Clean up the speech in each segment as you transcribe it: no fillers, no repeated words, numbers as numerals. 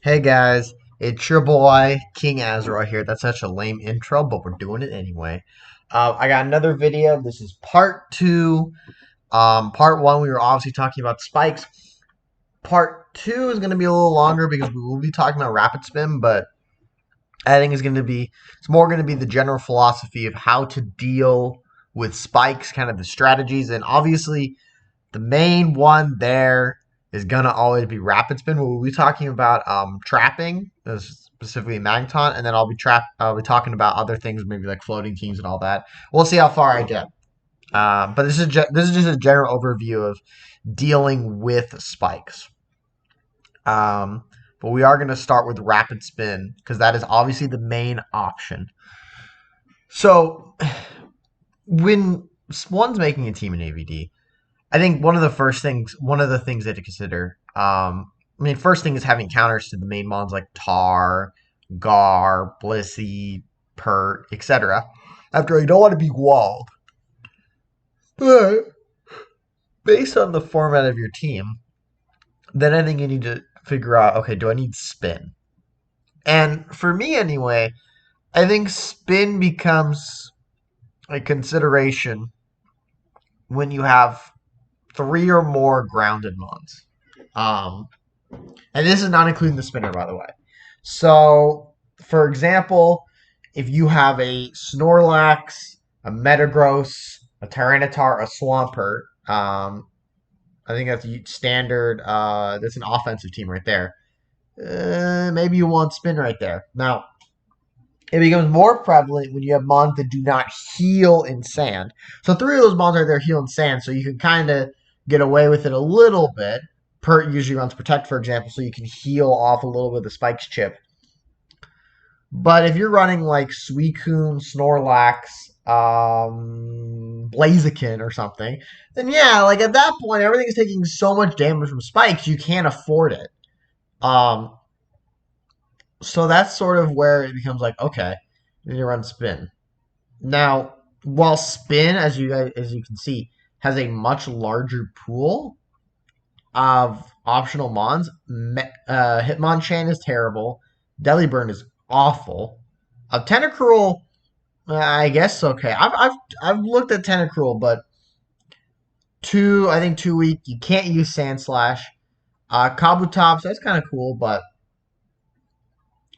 Hey guys, it's your boy King Azra here. That's such a lame intro, but we're doing it anyway. I got another video. This is part two. Part one, we were obviously talking about spikes. Part two is going to be a little longer because we will be talking about rapid spin, but I think it's more going to be the general philosophy of how to deal with spikes, kind of the strategies, and obviously the main one there is gonna always be rapid spin. We'll be talking about trapping, specifically Magneton, and then I'll be talking about other things, maybe like floating teams and all that. We'll see how far I get. But this is just a general overview of dealing with spikes. But we are gonna start with rapid spin because that is obviously the main option. So when one's making a team in AVD, I think one of the things that to consider. First thing is having counters to the main mons like Tar, Gar, Blissey, Pert, etc. After all, you don't want to be walled. But based on the format of your team, then I think you need to figure out, okay, do I need spin? And for me anyway, I think spin becomes a consideration when you have three or more grounded mons. Um, and this is not including the spinner, by the way. So, for example, if you have a Snorlax, a Metagross, a Tyranitar, a Swampert, I think that's standard. That's an offensive team right there. Maybe you want spin right there. Now, it becomes more prevalent when you have mons that do not heal in sand. So three of those mons right there heal in sand, so you can kind of get away with it a little bit. Pert usually runs Protect, for example, so you can heal off a little bit of the Spikes chip. But if you're running like Suicune, Snorlax, Blaziken or something, then yeah, like at that point, everything's taking so much damage from Spikes, you can't afford it. So that's sort of where it becomes like, okay, you need to run spin. Now, while spin, as you can see, has a much larger pool of optional mons, Hitmonchan is terrible. Delibird is awful. Tentacruel, I guess okay. I've looked at Tentacruel, but I think too weak. You can't use Sand Slash. Kabutops, that's kind of cool, but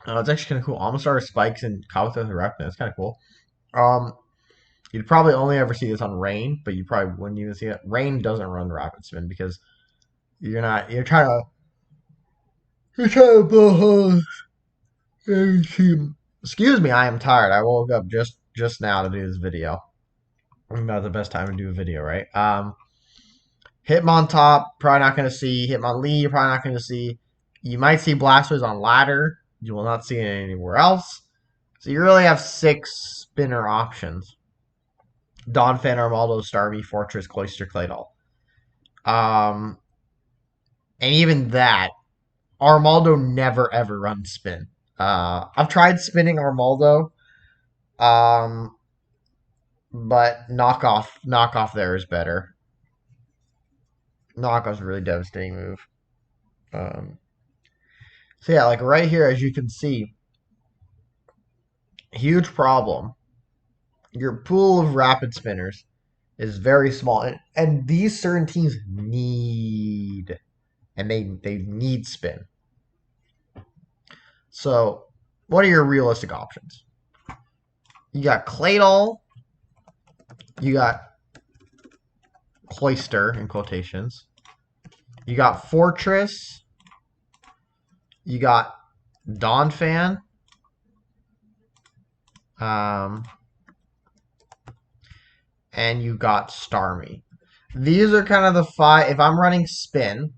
it's actually kind of cool. Almost Spikes and Kabutops Eruption. That's kind of cool. You'd probably only ever see this on Rain, but you probably wouldn't even see it. Rain doesn't run Rapid Spin because you're trying to blow holes. Excuse me, I am tired. I woke up just now to do this video. Not the best time to do a video, right? Hitmontop, probably not going to see. Hitmonlee, you're probably not going to see. You might see Blastoise on ladder. You will not see it anywhere else. So you really have 6 spinner options. Donphan, Armaldo, Starmie, Fortress, Cloyster, Claydol. And even that, Armaldo never ever runs spin. I've tried spinning Armaldo, but knockoff there is better. Knockoff's a really devastating move. So yeah, like right here, as you can see, huge problem. Your pool of rapid spinners is very small, and these certain teams need, and they need spin. So, what are your realistic options? You got Claydol, you got Cloyster in quotations, you got Fortress, you got Donphan, and you got Starmie. These are kind of the 5. If I'm running spin,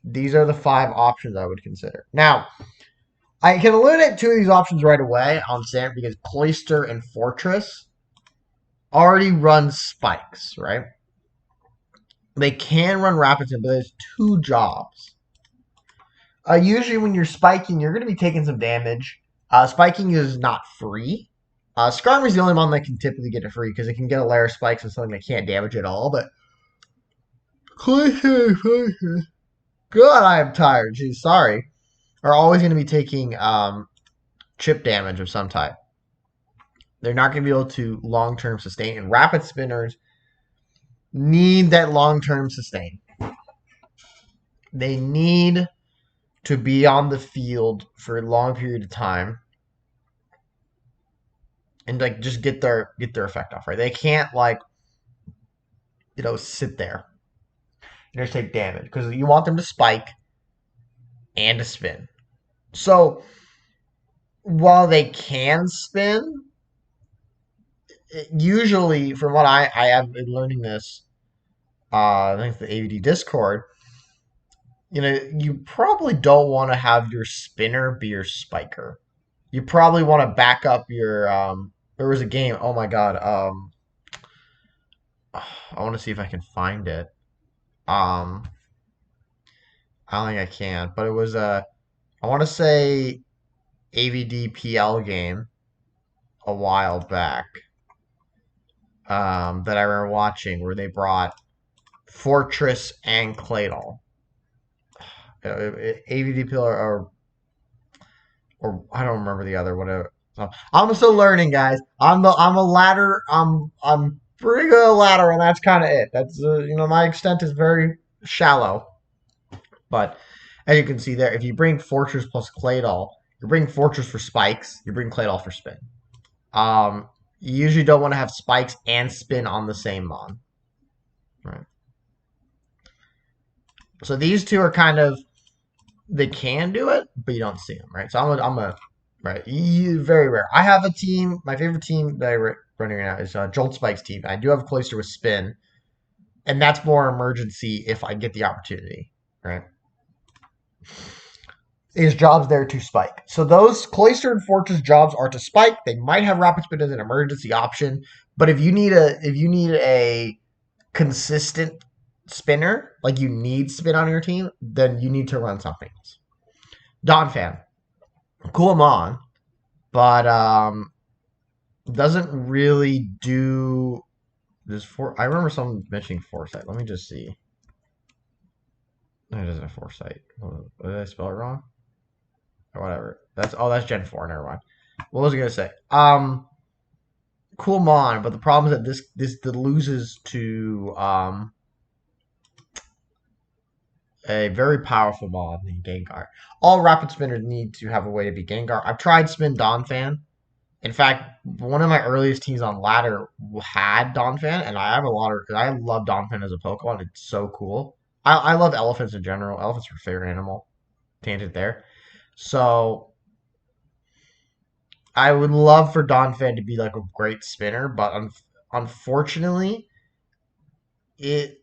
these are the 5 options I would consider. Now, I can eliminate 2 of these options right away on sand because Cloyster and Fortress already run spikes, right? They can run rapid spin, but there's 2 jobs. Usually when you're spiking, you're going to be taking some damage. Spiking is not free. Skarmory's the only one that can typically get it free because it can get a layer of spikes and something that can't damage at all, but God, I am tired. Geez, sorry. are always going to be taking chip damage of some type. They're not going to be able to long-term sustain. And rapid spinners need that long-term sustain. They need to be on the field for a long period of time and like just get their effect off, right? They can't like sit there and just take damage because you want them to spike and to spin. So while they can spin, usually from what I have been learning this, I think the AVD Discord, you probably don't want to have your spinner be your spiker. You probably want to back up your there was a game, oh my god, I want to see if I can find it. Um I don't think I can, but it was I want to say AVD PL game a while back. That I remember watching where they brought Fortress and Claydol. AVD PL or I don't remember the other whatever. So, I'm still learning, guys. I'm a ladder. I'm pretty good at ladder, and that's kind of it. That's my extent is very shallow. But as you can see there, if you bring Fortress plus Claydol, you bring Fortress for spikes. You bring Claydol for spin. You usually don't want to have spikes and spin on the same mon. Right. So these two are kind of they can do it, but you don't see them, right? So I'm a right. Very rare. I have a team. My favorite team that I'm running right now is Jolt Spike's team. I do have a Cloister with spin, and that's more emergency if I get the opportunity, right? His job's there to spike. So those Cloister and Fortress jobs are to spike. They might have Rapid Spin as an emergency option, but if you need a consistent spinner, like you need spin on your team, then you need to run something else. Donphan, cool him on, but doesn't really do this for. I remember someone mentioning foresight. Let me just see. No, it doesn't have foresight. Did I spell it wrong? Or whatever. That's Gen 4, never mind. What was I gonna say? Cool Mon, but the problem is that this loses to a very powerful mod named Gengar. All rapid spinners need to have a way to be Gengar. I've tried Spin Donphan. In fact, one of my earliest teams on ladder had Donphan, and I love Donphan as a Pokemon. It's so cool. I love elephants in general. Elephants are my favorite animal. Tangent there. So I would love for Donphan to be like a great spinner, but unfortunately, it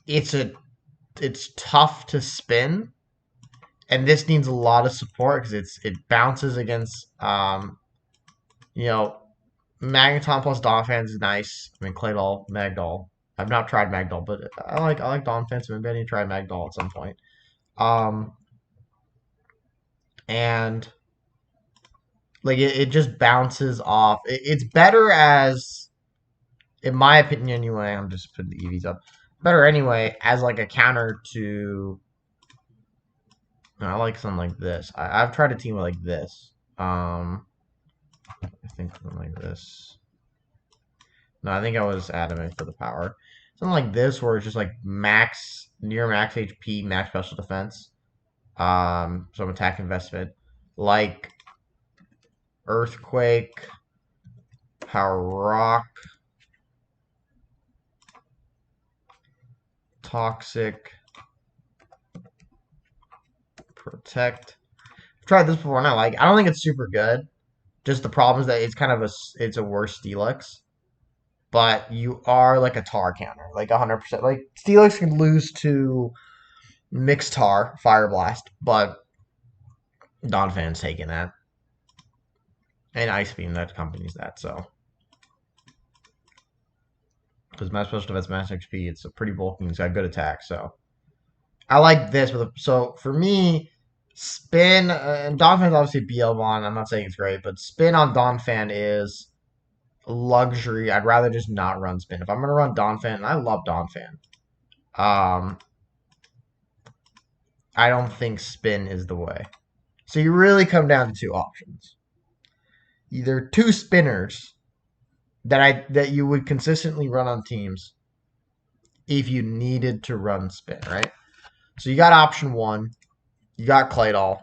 it's a it's tough to spin, and this needs a lot of support because it bounces against Magneton plus Donphan is nice. I mean Claydol, Magdoll. I've not tried Magdoll, but I like Donphan, so maybe I need to try Magdoll at some point. And like it just bounces off. It's better as, in my opinion, anyway. I'm just putting the EVs up. Better anyway as like a counter to. I like something like this. I've tried a team like this. I think something like this. No, I think I was adamant for the power. Something like this where it's just like near max HP, max special defense. Some attack investment. Like Earthquake, Power Rock, Toxic, Protect. I've tried this before and I don't think it's super good. Just the problem is that it's kind of it's a worse Steelix. But you are like a tar counter, like 100%. Like Steelix can lose to Mixed Tar, Fire Blast, but Donphan's taking that. And Ice Beam that accompanies that, so. Because max special defense, max HP, it's a pretty bulky, it's got good attack, so. I like this. So for me, spin, and Donphan's obviously BL1, I'm not saying it's great, but spin on Donphan is luxury. I'd rather just not run spin. If I'm going to run Donphan, and I love Donphan, I don't think spin is the way. So you really come down to two options. Either two spinners that you would consistently run on teams if you needed to run spin, right? So you got option one, you got Claydol.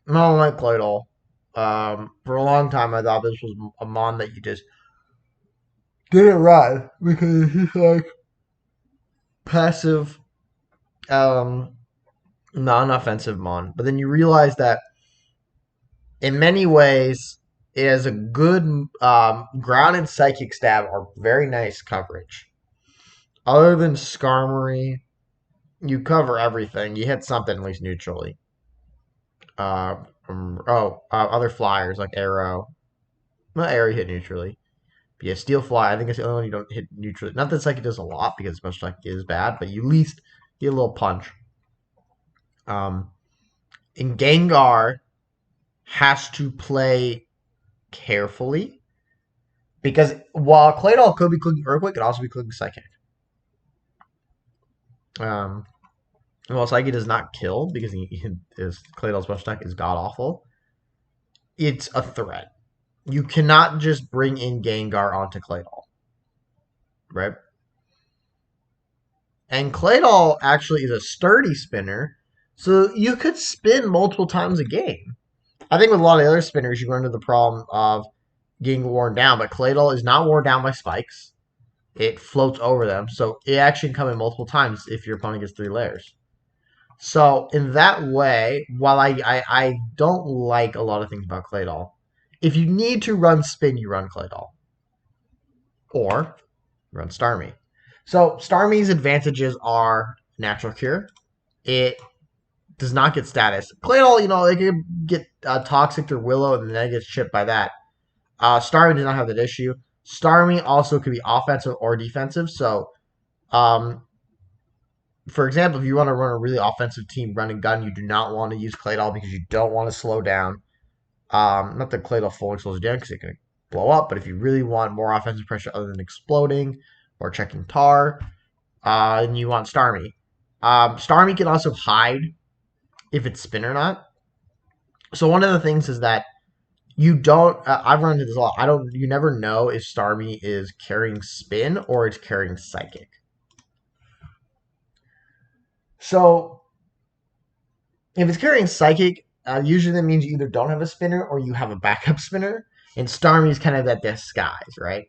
I don't like Claydol. For a long time, I thought this was a mon that you just didn't run because he's like passive, um, non-offensive mon. But then you realize that in many ways, it has a good ground and psychic stab are very nice coverage. Other than Skarmory, you cover everything. You hit something at least neutrally. Other flyers like Arrow. Not Arrow you hit neutrally. But yeah, Steel Fly, I think it's the only one you don't hit neutrally. Not that Psychic does a lot because Special Strike is bad, but you at least get a little punch. And Gengar has to play carefully because while Claydol could be clicking Earthquake, it could also be clicking Psychic. Well, Psychic does not kill because his Claydol special attack is god awful. It's a threat. You cannot just bring in Gengar onto Claydol, right? And Claydol actually is a sturdy spinner, so you could spin multiple times a game. I think with a lot of the other spinners, you run into the problem of getting worn down, but Claydol is not worn down by spikes. It floats over them, so it actually can come in multiple times if your opponent gets 3 layers. So in that way, while I don't like a lot of things about Claydol, if you need to run spin, you run Claydol. Or run Starmie. So Starmie's advantages are natural cure. It does not get status. Claydol, it can get toxic or Willow and then it gets chipped by that. Starmie does not have that issue. Starmie also could be offensive or defensive. So, for example, if you want to run a really offensive team running gun, you do not want to use Claydol because you don't want to slow down. Not that Claydol fully slows down because it can blow up, but if you really want more offensive pressure other than exploding or checking tar, then you want Starmie. Starmie can also hide if it's spin or not. So one of the things is that you don't. I've run into this a lot. You never know if Starmie is carrying spin or it's carrying psychic. So if it's carrying psychic, usually that means you either don't have a spinner or you have a backup spinner. And Starmie is kind of that disguise, right?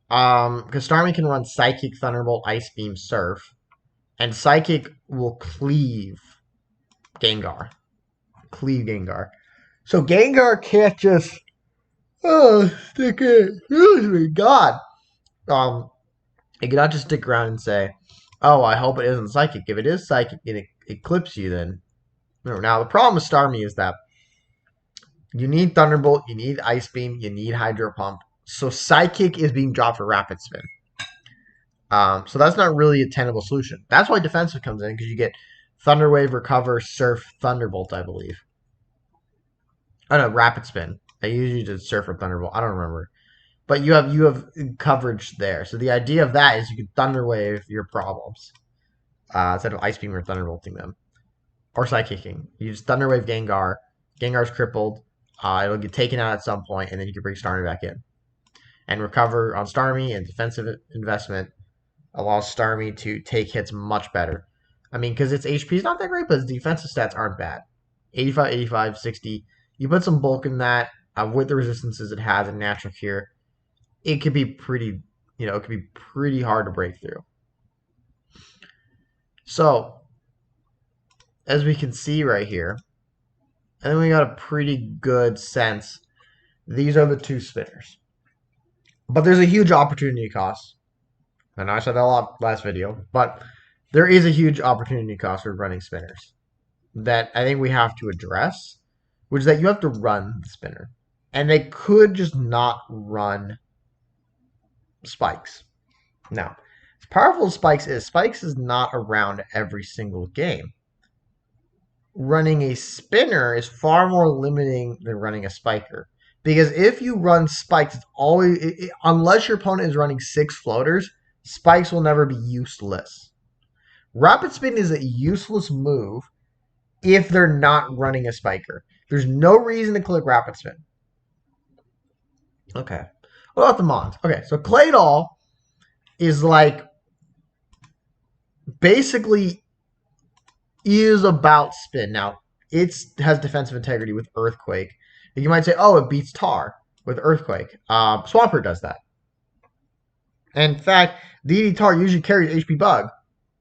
Because Starmie can run Psychic, Thunderbolt, Ice Beam, Surf, and Psychic will cleave Gengar. So Gengar can't just stick it. Excuse me, God. It cannot just stick around and say, "Oh, I hope it isn't Psychic." If it is Psychic and it clips you, then now the problem with Starmie is that you need Thunderbolt, you need Ice Beam, you need Hydro Pump. So Psychic is being dropped for Rapid Spin. So that's not really a tenable solution. That's why defensive comes in because you get Thunder Wave, Recover, Surf, Thunderbolt, I believe. Oh no, Rapid Spin. I usually did Surf or Thunderbolt. I don't remember. But you have coverage there. So the idea of that is you can Thunder Wave your problems instead of Ice Beam or Thunderbolting them. Or Psychicking. You just Thunder Wave Gengar. Gengar's crippled. It'll get taken out at some point, and then you can bring Starmie back in. And Recover on Starmie and defensive investment allows Starmie to take hits much better. I mean, because its HP is not that great, but its defensive stats aren't bad. 85, 85, 60. You put some bulk in that with the resistances it has in Natural Cure, it could be pretty, it could be pretty hard to break through. So, as we can see right here, I think we got a pretty good sense. These are the two spinners. But there's a huge opportunity cost. I know I said that a lot last video, but there is a huge opportunity cost for running spinners that I think we have to address, which is that you have to run the spinner. And they could just not run spikes. Now, as powerful as Spikes is not around every single game. Running a spinner is far more limiting than running a spiker. Because if you run spikes, it's always, unless your opponent is running 6 floaters, spikes will never be useless. Rapid Spin is a useless move if they're not running a spiker. There's no reason to click Rapid Spin. Okay. What about the Mons? Okay, so Claydol is like basically is about spin. Now, it has defensive integrity with Earthquake. And you might say, oh, it beats Tar with Earthquake. Swampert does that. In fact, DD Tar usually carries HP Bug.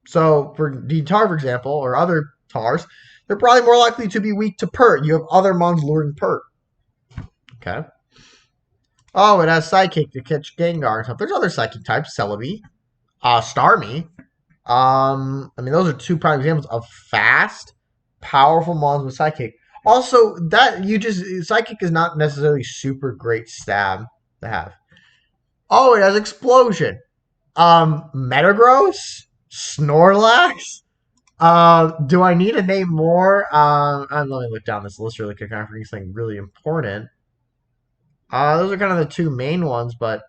So for DD Tar, for example, or other Tars, they're probably more likely to be weak to Pert. You have other Mons luring Pert. Okay. Oh, it has Psychic to catch Gengar and stuff. There's other Psychic types, Celebi, Starmie. I mean, those are two prime examples of fast, powerful Mons with Psychic. Also, Psychic is not necessarily super great stab to have. Oh, it has Explosion. Metagross, Snorlax. Do I need to name more? Let me look down this list really quick. I'm forgetting something really important. Those are kind of the two main ones, but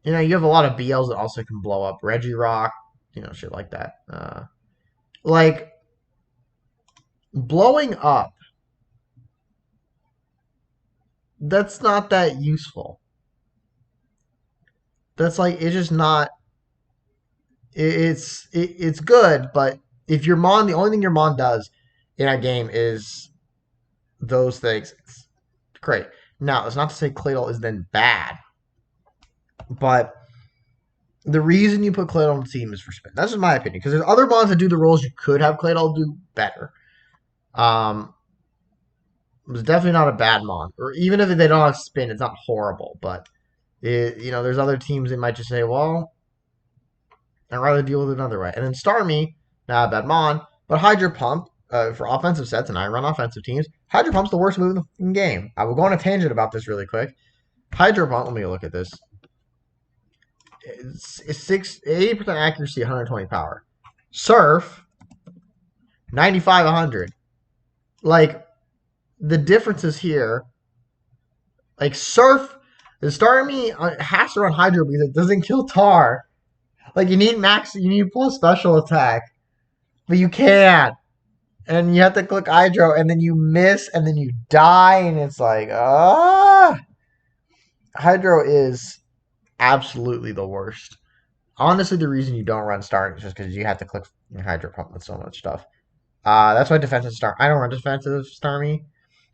you have a lot of BLs that also can blow up. Regirock, shit like that. Like blowing up. That's not that useful. That's it's just not. It's good, but if your Mon, the only thing your Mon does in a game is those things, it's great. Now, that's not to say Claydol is then bad, but the reason you put Claydol on the team is for spin. That's just my opinion, because there's other Mons that do the roles you could have Claydol do better. It was definitely not a bad Mon, or even if they don't have spin, it's not horrible. But there's other teams that might just say, well, I'd rather deal with it another way. And then Starmie, not a bad Mon, but Hydro Pump for offensive sets, and I run offensive teams. Hydro Pump's the worst move in the game. I will go on a tangent about this really quick. Hydro Pump, let me look at this. It's 80% accuracy, 120 power. Surf, 95, 100. Like, the differences here, like Surf, the Starmie has to run Hydro because it doesn't kill Tar. Like you need plus special attack, but you can't, and you have to click Hydro, and then you miss, and then you die, and it's like Hydro is absolutely the worst. Honestly, the reason you don't run Star is just because you have to click Hydro Pump with so much stuff. That's why defensive Star. I don't run defensive Starmie.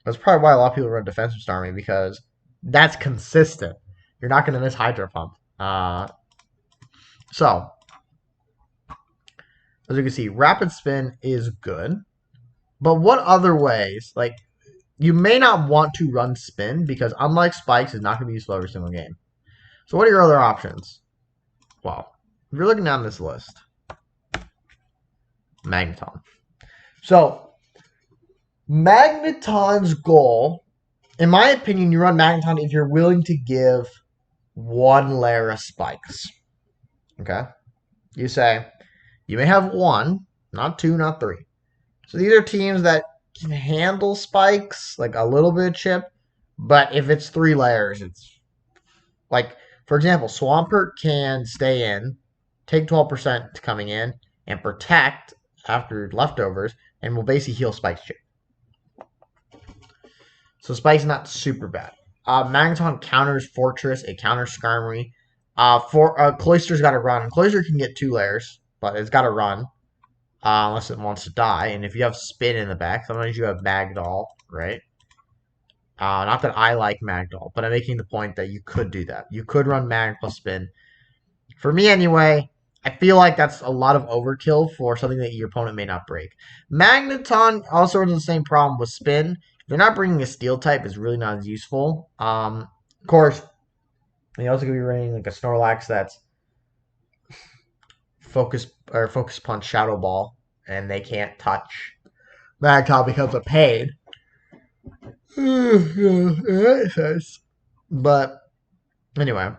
That's probably why a lot of people run defensive Starmie, because that's consistent. You're not going to miss Hydro Pump. So, as you can see, Rapid Spin is good. But what other ways? Like, you may not want to run Spin, because unlike Spikes, it's not going to be useful every single game. So what are your other options? Well, if you're looking down this list, Magneton. So, Magneton's goal, in my opinion, you run Magneton if you're willing to give one layer of spikes. Okay? You say, you may have one, not two, not three. So these are teams that can handle spikes, like a little bit of chip, but if it's 3 layers, it's like, for example, Swampert can stay in, take 12% coming in, and protect after leftovers, and will basically heal Spike's chip. So Spike's not super bad. Magneton counters Fortress, it counters Skarmory. Cloyster's got to run. Cloyster can get 2 layers, but it's got to run. Unless it wants to die. And if you have Spin in the back, sometimes you have Magdoll, right? Not that I like Magdoll, but I'm making the point that you could do that. You could run Mag plus Spin. For me, anyway, I feel like that's a lot of overkill for something that your opponent may not break. Magneton also has the same problem with Spin. If they're not bringing a Steel type, it's really not as useful. Of course, they also could be running like a Snorlax that's Focus Punch Shadow Ball, and they can't touch. Magneton becomes a pain. But anyway,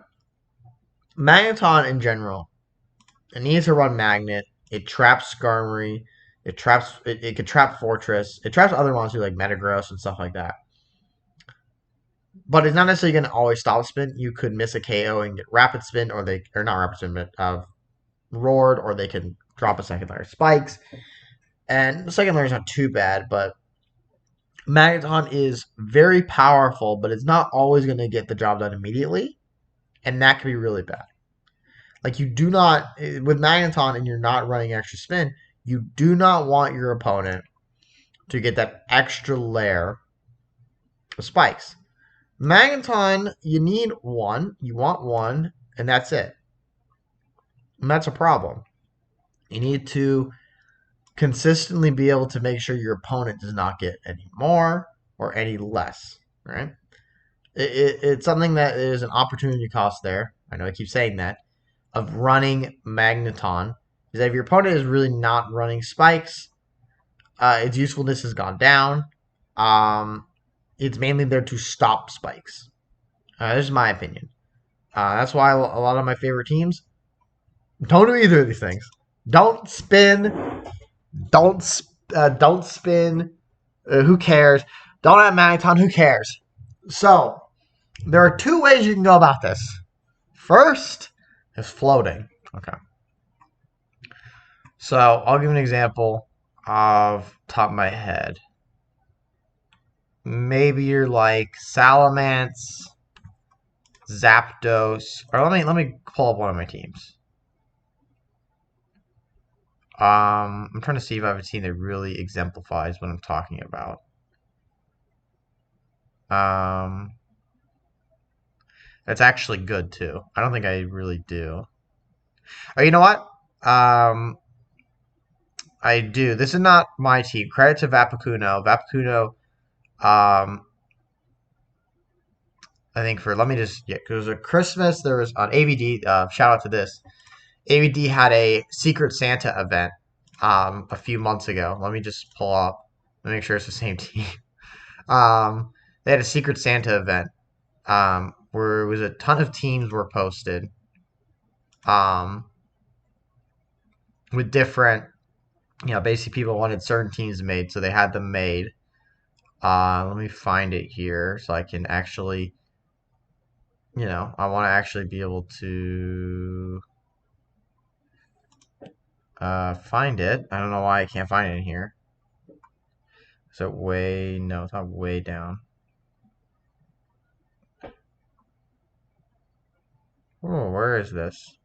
Magneton in general, it needs to run Magnet. It traps Skarmory. It could trap Fortress. It traps other monsters like Metagross and stuff like that. But it's not necessarily going to always stop Spin. You could miss a KO and get Rapid Spin, or not Rapid Spin, but Roared, or they can drop a second layer of Spikes. And the second layer is not too bad, but Magneton is very powerful, but it's not always going to get the job done immediately, and that can be really bad. Like, you do not, with Magneton and you're not running extra spin, you do not want your opponent to get that extra layer of spikes. Magneton, you need one, you want one, and that's it. And that's a problem. You need to consistently be able to make sure your opponent does not get any more or any less, right? It's something that is an opportunity cost there. I know I keep saying that, of running Magneton, is that if your opponent is really not running spikes, its usefulness has gone down. It's mainly there to stop spikes. This is my opinion. That's why a lot of my favorite teams don't do either of these things. Don't spin. Don't spin. Who cares? Don't have Magneton. Who cares? So there are two ways you can go about this. First is floating. Okay. So I'll give an example of top of my head. Maybe you're like Salamence, Zapdos, or let me pull up one of my teams. I'm trying to see if I have a team that really exemplifies what I'm talking about. That's actually good too. I don't think I really do. Oh, you know what? I do. This is not my team. Credit to Vapakuno. Vapakuno, I think let me just, yeah, because it was a Christmas, there was on AVD, shout out to this. AVD had a Secret Santa event a few months ago. Let me just pull up. Let me make sure it's the same team. They had a Secret Santa event where it was a ton of teams were posted with different, basically people wanted certain teams made, so they had them made. Let me find it here so I can actually, I want to actually be able to find it. I don't know why I can't find it in here. So no, it's not way down. Oh, where is this?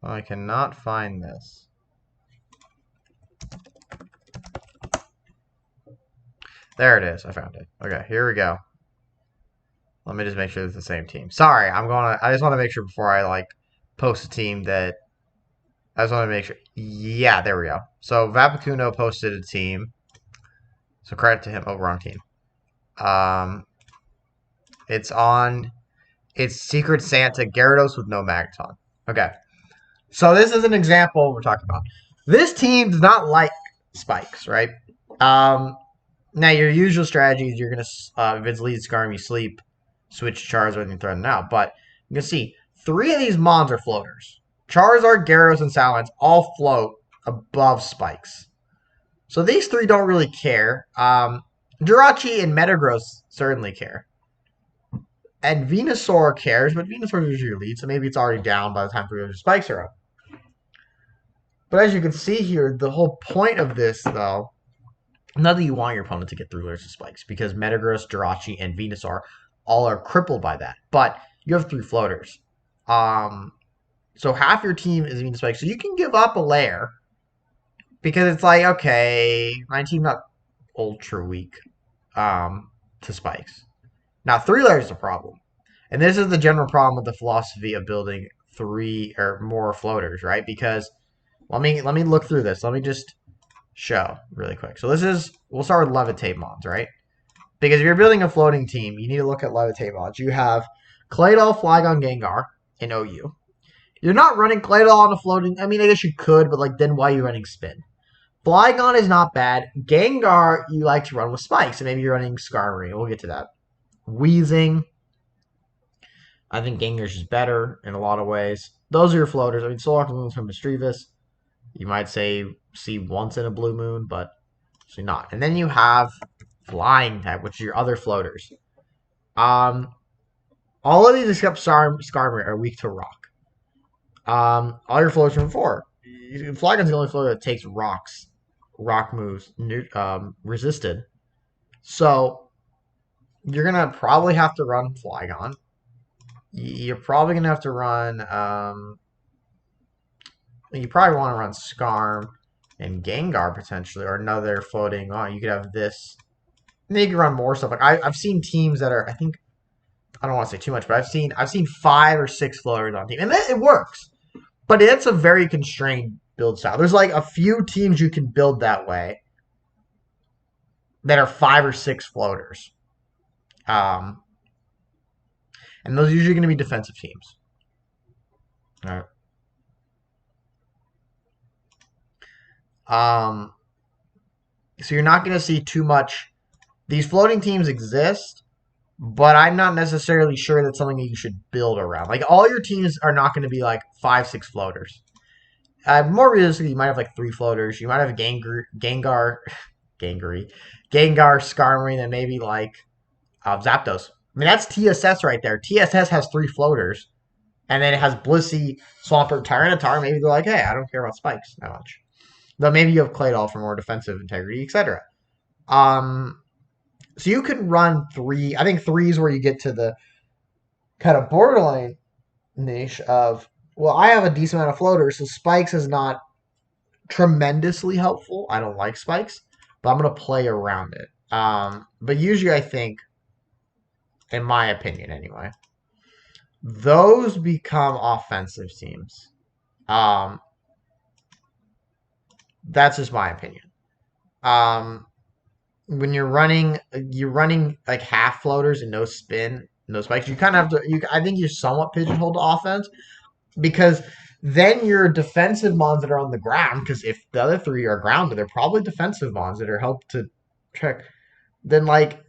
Well, I cannot find this. There it is. I found it. Okay, here we go. Let me just make sure it's the same team. Sorry, I just want to make sure before I post a team that I just want to make sure. Yeah, there we go. So Vapakuno posted a team. So credit to him. Oh, wrong team. It's Secret Santa Gyarados with no Magneton. Okay. So this is an example we're talking about. This team does not like spikes, right? Now your usual strategy is you're gonna if it's lead Scarm, you sleep, switch Charizard and threaten out. But you can see 3 of these mons are floaters. Charizard, Gyarados, and Salamence all float above spikes. So these 3 don't really care. Jirachi and Metagross certainly care. And Venusaur cares, but Venusaur is usually your lead, so maybe it's already down by the time 3 of your spikes are up. But as you can see here, the whole point of this, though, not that you want your opponent to get 3 layers of spikes, because Metagross, Jirachi, and Venusaur all are crippled by that. But you have 3 floaters. So half your team is immune to spikes. So you can give up a layer, because it's like, okay, my team's not ultra weak to spikes. Now, 3 layers is a problem. And this is the general problem with the philosophy of building 3 or more floaters, right? Because let me look through this. Let me just show really quick. So we'll start with Levitate mods, right? Because if you're building a floating team, you need to look at Levitate mods. You have Claydol, Flygon, Gengar in OU. You're not running Claydol on a floating. I mean, I guess you could, but then why are you running Spin? Flygon is not bad. Gengar, you like to run with spikes, and maybe you're running Skarmory. We'll get to that. Wheezing. I think Gengar's is better in a lot of ways. Those are your floaters. I mean, Solrock Moon's from Mischievous. You might say see once in a blue moon, but actually not. And then you have Flying type, which are your other floaters. On All of these except Skarmory are weak to rock. All your floaters from before. Flygon's the only floater that takes rock moves, resisted. So you're gonna probably have to run Flygon. You're probably gonna have to run. You probably want to run Skarm and Gengar potentially, or another floating. Oh, you could have this. And then you can run more stuff. Like I've seen teams that are. I think I don't want to say too much, but I've seen 5 or 6 floaters on team, and it works. But it's a very constrained build style. There's like a few teams you can build that way that are 5 or 6 floaters. And those are usually going to be defensive teams. All right. So you're not going to see too much. These floating teams exist, but I'm not necessarily sure that's something that you should build around. Like all your teams are not going to be like 5, 6 floaters. More realistically, you might have like 3 floaters. You might have Gengar, Skarmory, and then maybe like Zapdos. I mean, that's TSS right there. TSS has 3 floaters, and then it has Blissey, Swampert, Tyranitar. Maybe they're like, hey, I don't care about spikes that much. Though maybe you have Claydol for more defensive integrity, etc. So you can run 3. I think 3 is where you get to the kind of borderline niche of, well, I have a decent amount of floaters, so spikes is not tremendously helpful. I don't like spikes, but I'm going to play around it. But usually I think, in my opinion anyway, those become offensive teams. That's just my opinion. When you're running like half floaters and no spin, no spikes, you kind of have to. I think you're somewhat pigeonholed to offense because then your defensive mons that are on the ground. Because if the other 3 are grounded, they're probably defensive mons that are helped to check. Then like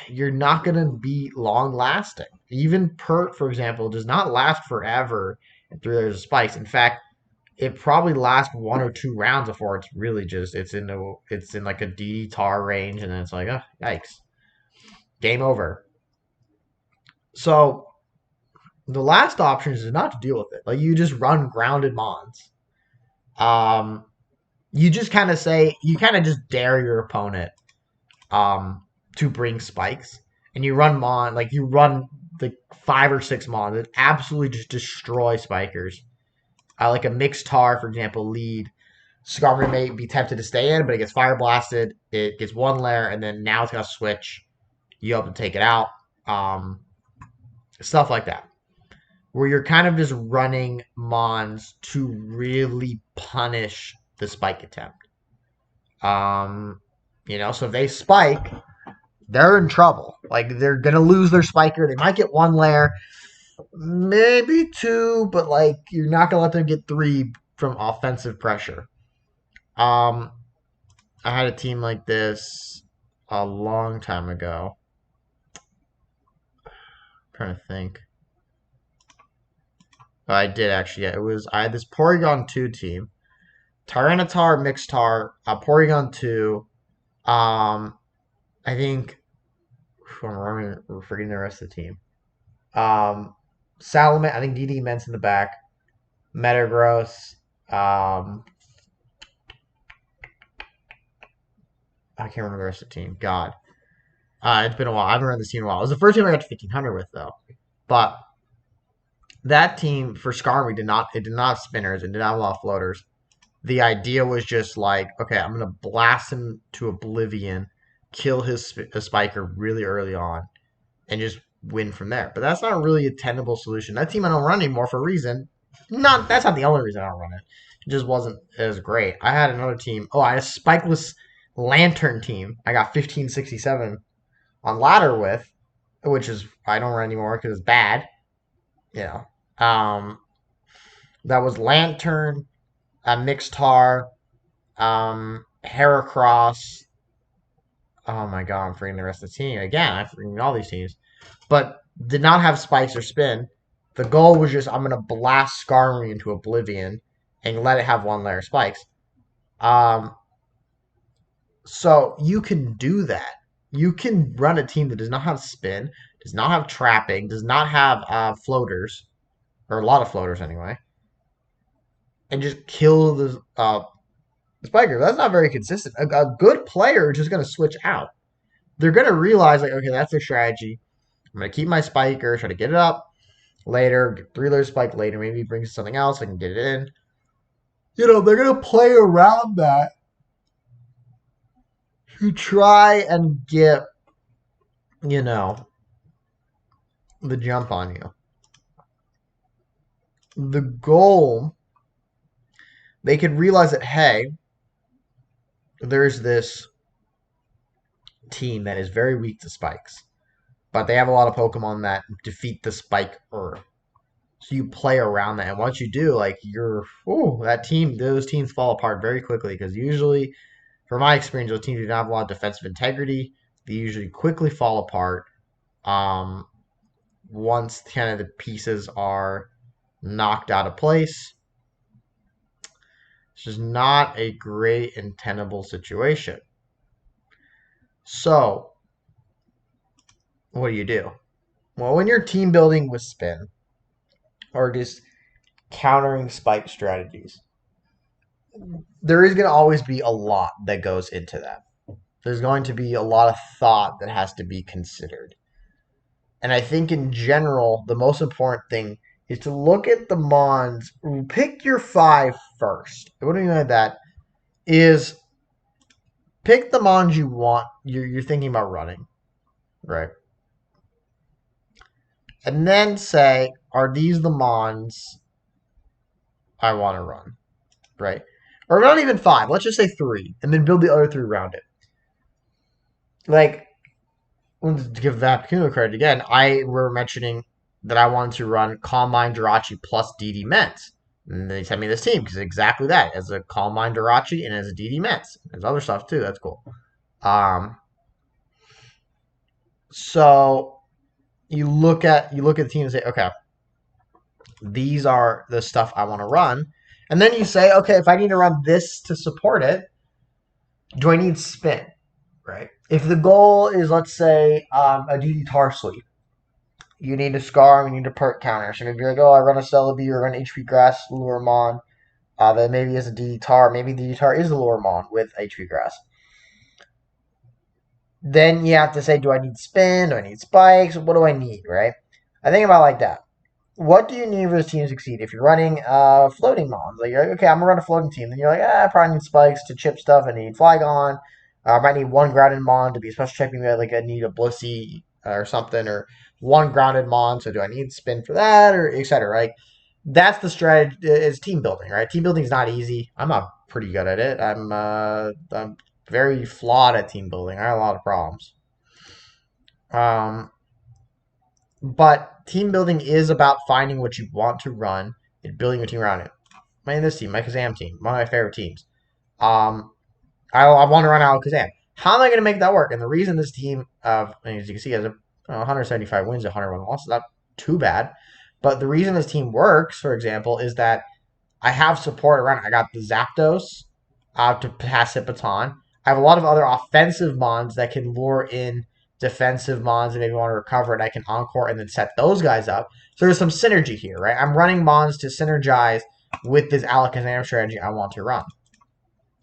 you're not going to be long lasting. Even Pert, for example, does not last forever and 3 layers of spikes. In fact, it probably lasts 1 or 2 rounds before it's really just it's in like a D tar range, and then it's like, oh, yikes, game over. So the last option is not to deal with it. Like you just run grounded mons. You just kind of just dare your opponent to bring spikes, and you run the 5 or 6 mons that absolutely just destroy spikers. Like a mixed tar, for example, lead. Skarmory may be tempted to stay in, but it gets fire blasted. It gets 1 layer, and then now it's going to switch. You help to take it out. Stuff like that. Where you're kind of just running mons to really punish the spike attempt. So if they spike, they're in trouble. Like they're going to lose their spiker. They might get 1 layer. Maybe 2, but like you're not gonna let them get 3 from offensive pressure. I had a team like this a long time ago. I'm trying to think. I did actually. Yeah, I had this Porygon 2 team, Tyranitar, Mixtar, Porygon 2. I think I'm forgetting the rest of the team. Salamence, I think DD Ments in the back. Metagross. I can't remember the rest of the team. God. It's been a while. I haven't run this team in a while. It was the first team I got to 1500 with, though. But that team for Skarmory did not have spinners. It did not have a lot of floaters. The idea was just like, okay, I'm going to blast him to oblivion, kill his spiker really early on, and just win from there. But that's not really a tenable solution. That team I don't run anymore for a reason. That's not the only reason I don't run it. It just wasn't as great. I had another team. Oh, I had a Spikeless Lantern team. I got 1567 on ladder with, which is I don't run anymore because it's bad. That was Lantern, Mixtar, Heracross. Oh my god, I'm forgetting the rest of the team. Again, I'm forgetting all these teams. But did not have spikes or spin. The goal was just I'm going to blast Skarmory into oblivion and let it have 1 layer of spikes. So you can do that. You can run a team that does not have spin, does not have trapping, does not have floaters, or a lot of floaters anyway, and just kill the spiker. That's not very consistent. A good player is just going to switch out. They're going to realize, like, okay, that's their strategy. I'm going to keep my spiker, try to get it up later, get 3-layer spike later, maybe bring something else, I can get it in. They're going to play around that to try and get, the jump on you. The goal, they could realize that, hey, there's this team that is very weak to spikes, but they have a lot of Pokemon that defeat the spiker. So you play around that, and once you do, like those teams fall apart very quickly because usually, from my experience, those teams do not have a lot of defensive integrity. They usually quickly fall apart. Once kind of the pieces are knocked out of place. It's just not a great and tenable situation. So, what do? Well, when you're team building with spin, or just countering spike strategies, there is going to always be a lot that goes into that. There's going to be a lot of thought that has to be considered. And I think in general, the most important thing is to look at the mons. Pick your 5 first. What do you mean by that? Is pick the mons you want. You're thinking about running, right? And then say, are these the mons I want to run, right? Or not even 5. Let's just say 3, and then build the other 3 around it. Like, to give that credit again, I were mentioning that I wanted to run Calm Mind Jirachi plus DD Ments. And they sent me this team because exactly that, as a Calm Mind Jirachi and as a DD Ments. There's other stuff too. That's cool. So you look at the team and say, okay, these are the stuff I want to run. And then you say, okay, if I need to run this to support it, do I need spin? Right? If the goal is, let's say, a DD Tar Sweep, you need a Scar, you need a perk counter. So maybe you're like, oh, I run a Celebi or run HP Grass, Lure Mon. That maybe is a DD Tar. Maybe DD Tar is a Lure Mon with HP Grass. Then you have to say, do I need spin? Do I need spikes? What do I need, right? I think about it like that. What do you need for this team to succeed? If you're running floating mons, like you're like, okay, I'm gonna run a floating team. Then you're like, I probably need spikes to chip stuff. I need Flygon. I might need 1 grounded mon to be a special check. Maybe like I need a Blissey or something, or 1 grounded mon. So do I need spin for that, or etc. Right? That's the strategy. Is team building, right? Team building is not easy. I'm not pretty good at it. I'm very flawed at team building. I have a lot of problems. But team building is about finding what you want to run and building your team around it. This team, my Kazam team, one of my favorite teams. I want to run Alakazam. How am I going to make that work? And the reason this team, as you can see, has 175 wins, 101 losses, not too bad. But the reason this team works, for example, is that I have support around it. I got the Zapdos to pass it baton. I have a lot of other offensive mons that can lure in defensive mons and maybe want to recover, and I can encore and then set those guys up. So there's some synergy here, right? I'm running mons to synergize with this Alakazam strategy I want to run.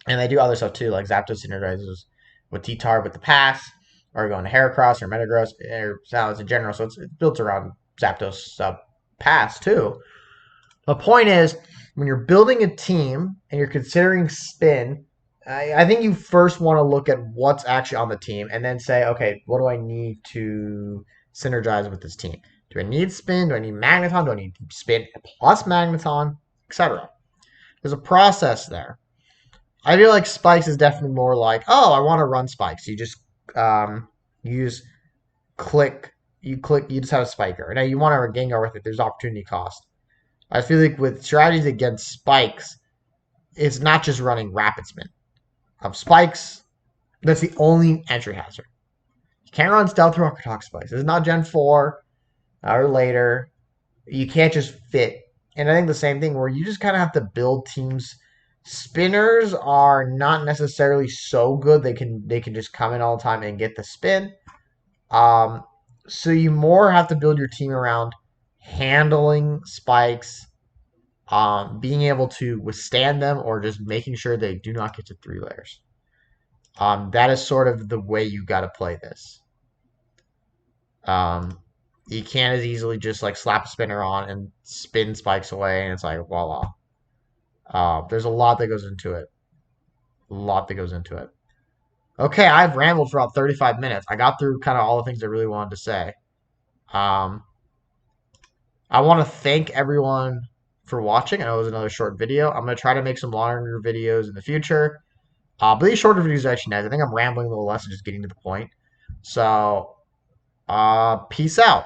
And they do other stuff too, like Zapdos synergizes with T-Tar with the pass, or going to Heracross or Metagross, or Salads in general. So it's built around Zapdos pass too. The point is, when you're building a team and you're considering spin, I think you first want to look at what's actually on the team and then say, okay, what do I need to synergize with this team? Do I need spin? Do I need Magneton? Do I need spin plus Magneton? Etc. There's a process there. I feel like spikes is definitely more like, oh, I want to run spikes. You just click, you just have a spiker. Now you want to Gengar with it. There's opportunity cost. I feel like with strategies against spikes, it's not just running rapid spin. Spikes, that's the only entry hazard. You can't run Stealth Rock or Talk Spikes. This is not Gen 4 or later. You can't just fit. And I think the same thing where you just kind of have to build teams. Spinners are not necessarily so good. They can just come in all the time and get the spin. So you more have to build your team around handling spikes, being able to withstand them, or just making sure they do not get to 3 layers. That is sort of the way you got to play this. Um, you can't as easily just like slap a spinner on and spin spikes away, and it's like voila. There's a lot that goes into it. A lot that goes into it. Okay, I've rambled for about 35 minutes. I got through kind of all the things I really wanted to say. Um, I want to thank everyone for watching. I know it was another short video. I'm going to try to make some longer videos in the future. But these shorter videos are actually nice. I think I'm rambling a little less and just getting to the point. So, peace out.